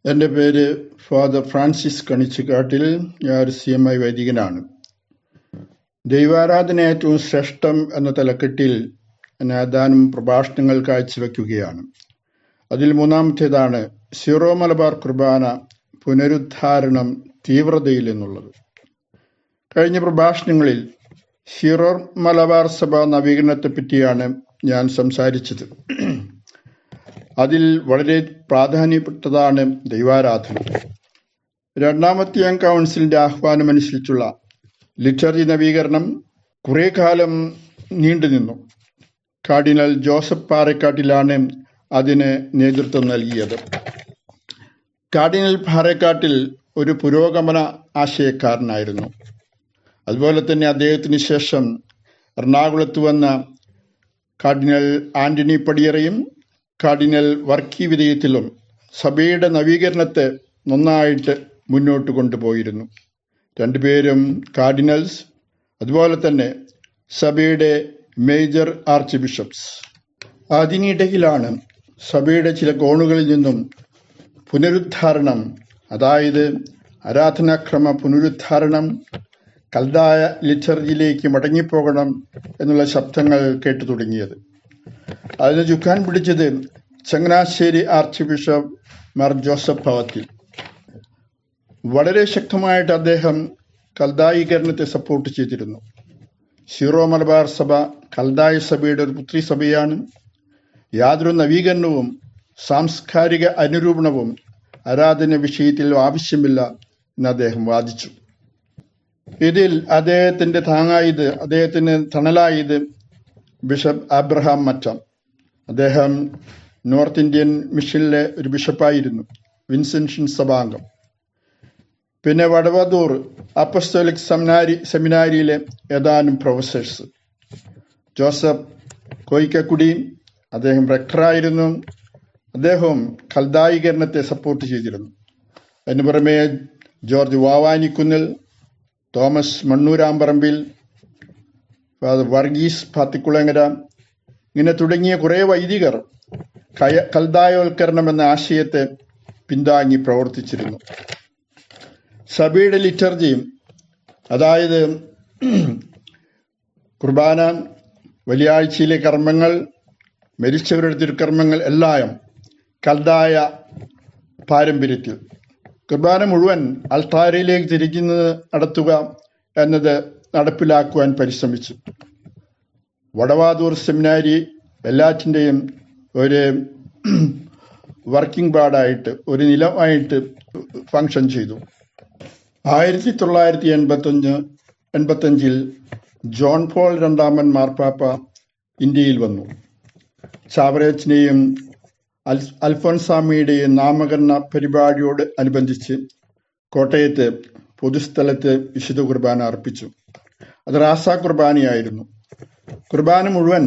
എൻ്റെ പേര് father Francis കണിച്ചുകാട്ടിൽ. ഞാനൊരു CMI വൈദികനാണ്. ദൈവാരാധന ഏറ്റവും ശ്രേഷ്ഠം എന്ന തലക്കെട്ടിൽ ഞാൻ ഏതാനും പ്രഭാഷണങ്ങൾ കാഴ്ചവെക്കുകയാണ്. അതിൽ മൂന്നാമത്തേതാണ് സീറോ മലബാർ കുർബാന പുനരുദ്ധാരണം തീവ്രതയിൽ എന്നുള്ളത്. കഴിഞ്ഞ പ്രഭാഷണങ്ങളിൽ സീറോ മലബാർ സഭ നവീകരണത്തെപ്പറ്റിയാണ് ഞാൻ സംസാരിച്ചത്. അതിൽ വളരെ പ്രാധാന്യപ്പെട്ടതാണ് ദൈവാരാധന. രണ്ടാം വത്തിക്കാൻ കൗൺസിലിന്റെ ആഹ്വാനമനുസരിച്ചുള്ള ലിറ്റർജി നവീകരണം കുറെ കാലം നീണ്ടുനിന്നു. കാർഡിനൽ ജോസഫ് പാറേക്കാട്ടിലാണ് അതിന് നേതൃത്വം നൽകിയത്. കാർഡിനൽ പാറേക്കാട്ടിൽ ഒരു പുരോഗമന ആശയക്കാരനായിരുന്നു. അതുപോലെ തന്നെ അദ്ദേഹത്തിന് ശേഷം എറണാകുളത്ത് വന്ന കാർഡിനൽ ആന്റണി പടിയറയും കാർഡിനൽ വർക്കി വിധേയത്തിലും സഭയുടെ നവീകരണത്തെ നന്നായിട്ട് മുന്നോട്ട് കൊണ്ടുപോയിരുന്നു. രണ്ടുപേരും കാർഡിനൽസ്, അതുപോലെ തന്നെ സഭയുടെ മേജർ ആർച്ച് ബിഷപ്സ്. അതിനിടയിലാണ് സഭയുടെ ചില കോണുകളിൽ നിന്നും പുനരുദ്ധാരണം, അതായത് ആരാധനാക്രമ പുനരുദ്ധാരണം, കൽദായ ലിറ്റർജിയിലേക്ക് മടങ്ങിപ്പോകണം എന്നുള്ള ശബ്ദങ്ങൾ കേട്ടു തുടങ്ങിയത്. അതിന് ചുക്കാൻ പിടിച്ചത് Changanassery archbishop Mar Joseph ഭവത്തിൽ. വളരെ ശക്തമായിട്ട് അദ്ദേഹം കൽദായീകരണത്തെ സപ്പോർട്ട് ചെയ്തിരുന്നു. സീറോ മലബാർ സഭ കൽദായ സഭയുടെ ഒരു പുത്രി സഭയാണ്. യാതൊരു നവീകരണവും സാംസ്കാരിക അനുരൂപണവും ആരാധന വിഷയത്തിൽ ആവശ്യമില്ല എന്ന് അദ്ദേഹം വാദിച്ചു. ഇതിൽ അദ്ദേഹത്തിന് തണലായത് ബിഷപ്പ് അബ്രഹാം മറ്റം. അദ്ദേഹം നോർത്ത് ഇന്ത്യൻ മിഷനിലെ ഒരു ബിഷപ്പായിരുന്നു, വിൻസെൻഷൻ സഭാംഗം. പിന്നെ വടവത്തൂർ അപ്പസ്തോലിക് സെമിനാരിയിലെ ഏതാനും പ്രൊഫസേഴ്സ്. ജോസഫ് കോയിക്കക്കുടി, അദ്ദേഹം റെക്ടറായിരുന്നു. അദ്ദേഹവും കൽദായീകരണത്തെ സപ്പോർട്ട് ചെയ്തിരുന്നു. അതിനു പുറമെ ജോർജ് വാവാനിക്കുന്നിൽ, തോമസ് മണ്ണൂരാമ്പറമ്പിൽ, വർഗീസ് പാത്തിക്കുളങ്ങര, ഇങ്ങനെ തുടങ്ങിയ കുറേ വൈദികർ കൽദായോൽക്കരണം എന്ന ആശയത്തെ പിന്താങ്ങി പ്രവർത്തിച്ചിരുന്നു. സഭയുടെ ലിറ്റർജിയും, അതായത് കുർബാന, വെള്ളിയാഴ്ചയിലെ കർമ്മങ്ങൾ, മരിച്ചവരുടെ തിരുക്കർമ്മങ്ങൾ എല്ലാം കൽദായ പാരമ്പര്യത്തിൽ. കുർബാന മുഴുവൻ അൾത്താരയിലേക്ക് തിരിക്കുന്നത് നടത്തുക എന്നത് നടപ്പിലാക്കുവാൻ പരിശ്രമിച്ചു. വടവാതൂർ സെമിനാരി എല്ലാറ്റിൻ്റെയും ഒരു വർക്കിംഗ് പാർട്ടായിട്ട്, ഒരു നിലമായിട്ട് ഫങ്ഷൻ ചെയ്തു. 1985 ജോൺ പോൾ രണ്ടാമൻ മാർപ്പാപ്പ ഇന്ത്യയിൽ വന്നു. ചാവറേച്ചിനെയും അൽഫോൻസാമയുടെയും നാമകരണ പരിപാടിയോട് അനുബന്ധിച്ച് കോട്ടയത്ത് പൊതുസ്ഥലത്ത് വിശുദ്ധ കുർബാന അർപ്പിച്ചു. അത് റാസ കുർബാനയായിരുന്നു. കുർബാന മുഴുവൻ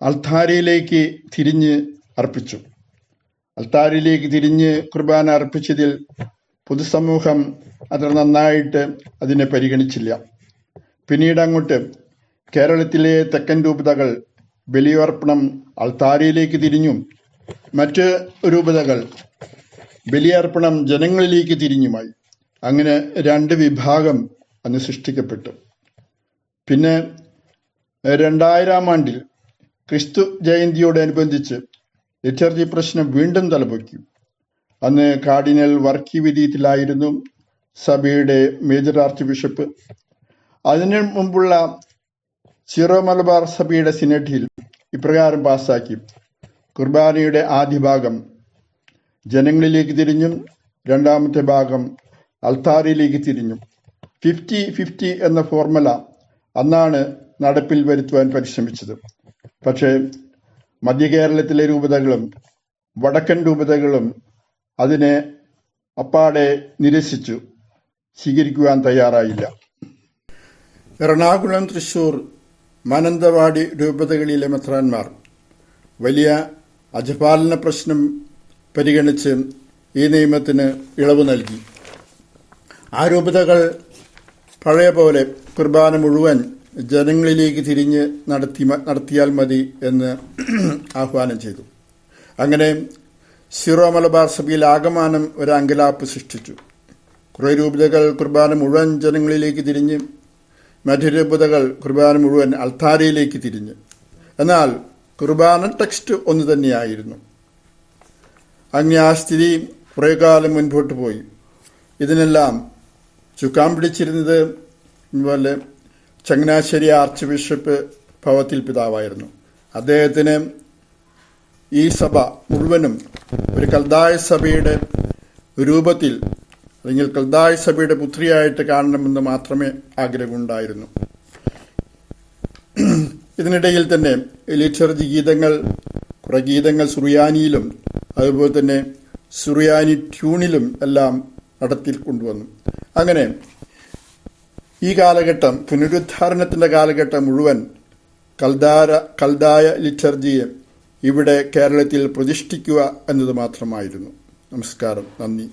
അൾത്താരയിലേക്ക് തിരിഞ്ഞ് അർപ്പിച്ചു. അൾത്താരയിലേക്ക് തിരിഞ്ഞ് കുർബാന അർപ്പിച്ചതിൽ പൊതുസമൂഹം അത്ര നന്നായിട്ട് അതിനെ പരിഗണിച്ചില്ല. പിന്നീട് അങ്ങോട്ട് കേരളത്തിലെ തെക്കൻ രൂപതകൾ ബലിയർപ്പണം അൾത്താരയിലേക്ക് തിരിഞ്ഞും മറ്റ് രൂപതകൾ ബലിയർപ്പണം ജനങ്ങളിലേക്ക് തിരിഞ്ഞുമായി. അങ്ങനെ രണ്ട് വിഭാഗം അന്ന് സൃഷ്ടിക്കപ്പെട്ടു. പിന്നെ 2000 ക്രിസ്തു ജയന്തിയോടനുബന്ധിച്ച് ലിറ്റർജി പ്രശ്നം വീണ്ടും തലപൊക്കി. അന്ന് കാർഡിനൽ വർക്കി വിധേയത്തിലായിരുന്നു സഭയുടെ മേജർ ആർച്ച് ബിഷപ്പ്. അതിനു മുമ്പുള്ള സീറോ മലബാർ സഭയുടെ സിനഡിൽ ഇപ്രകാരം പാസാക്കി: കുർബാനയുടെ ആദ്യ ഭാഗം ജനങ്ങളിലേക്ക് തിരിഞ്ഞും രണ്ടാമത്തെ ഭാഗം അൾത്താരയിലേക്ക് തിരിഞ്ഞും. 50-50 എന്ന ഫോർമുല അന്നാണ് നടപ്പിൽ വരുത്തുവാൻ പരിശ്രമിച്ചത്. പക്ഷേ മധ്യ കേരളത്തിലെ രൂപതകളും വടക്കൻ രൂപതകളും അതിനെ അപ്പാടെ നിരസിച്ചു, സ്വീകരിക്കുവാൻ തയ്യാറായില്ല. എറണാകുളം, തൃശൂർ, മാനന്തവാടി രൂപതകളിലെ മെത്രാന്മാർ വലിയ അജപാലന പ്രശ്നം പരിഗണിച്ച് ഈ നിയമത്തിന് ഇളവ് നൽകി. ആ രൂപതകൾ പഴയ പോലെ കുർബാന മുഴുവൻ ജനങ്ങളിലേക്ക് തിരിഞ്ഞ് നടത്തിയാൽ മതി എന്ന് ആഹ്വാനം ചെയ്തു. അങ്ങനെ സീറോ മലബാർ സഭയിൽ ആകമാനം ഒരു അങ്കലാപ്പ് സൃഷ്ടിച്ചു. കുറേ രൂപതകൾ കുർബാന മുഴുവൻ ജനങ്ങളിലേക്ക് തിരിഞ്ഞ്, മറ്റു രൂപതകൾ കുർബാന മുഴുവൻ അൾത്താരയിലേക്ക് തിരിഞ്ഞ്. എന്നാൽ കുർബാന ടെക്സ്റ്റ് ഒന്ന് തന്നെയായിരുന്നു. അങ്ങനെ ആ സ്ഥിതി കുറേ കാലം മുൻപോട്ട് പോയി. ഇതിനെല്ലാം ചുക്കാൻ പിടിച്ചിരുന്നത് ഇതുപോലെ ചങ്ങനാശ്ശേരി ആർച്ച് ബിഷപ്പ് ഭവത്തിൽ പിതാവായിരുന്നു. അദ്ദേഹത്തിന് ഈ സഭ മുഴുവനും ഒരു കൽദായ സഭയുടെ രൂപത്തിൽ അല്ലെങ്കിൽ കൽദായ സഭയുടെ പുത്രിയായിട്ട് കാണണമെന്ന് മാത്രമേ ആഗ്രഹമുണ്ടായിരുന്നു. ഇതിനിടയിൽ തന്നെ ലിറ്റർജി ഗീതങ്ങൾ, കുറെ ഗീതങ്ങൾ സുറിയാനിയിലും അതുപോലെ തന്നെ സുറിയാനി ട്യൂണിലും എല്ലാം നടത്തിൽ കൊണ്ടുവന്നു. അങ്ങനെ ഈ കാലഘട്ടം, പുനരുദ്ധാരണത്തിന്റെ കാലഘട്ടം മുഴുവൻ കൽദായ ലിറ്റർജിയെ ഇവിടെ കേരളത്തിൽ പ്രതിഷ്ഠിക്കുക എന്നത് മാത്രമായിരുന്നു. നമസ്കാരം, നന്ദി.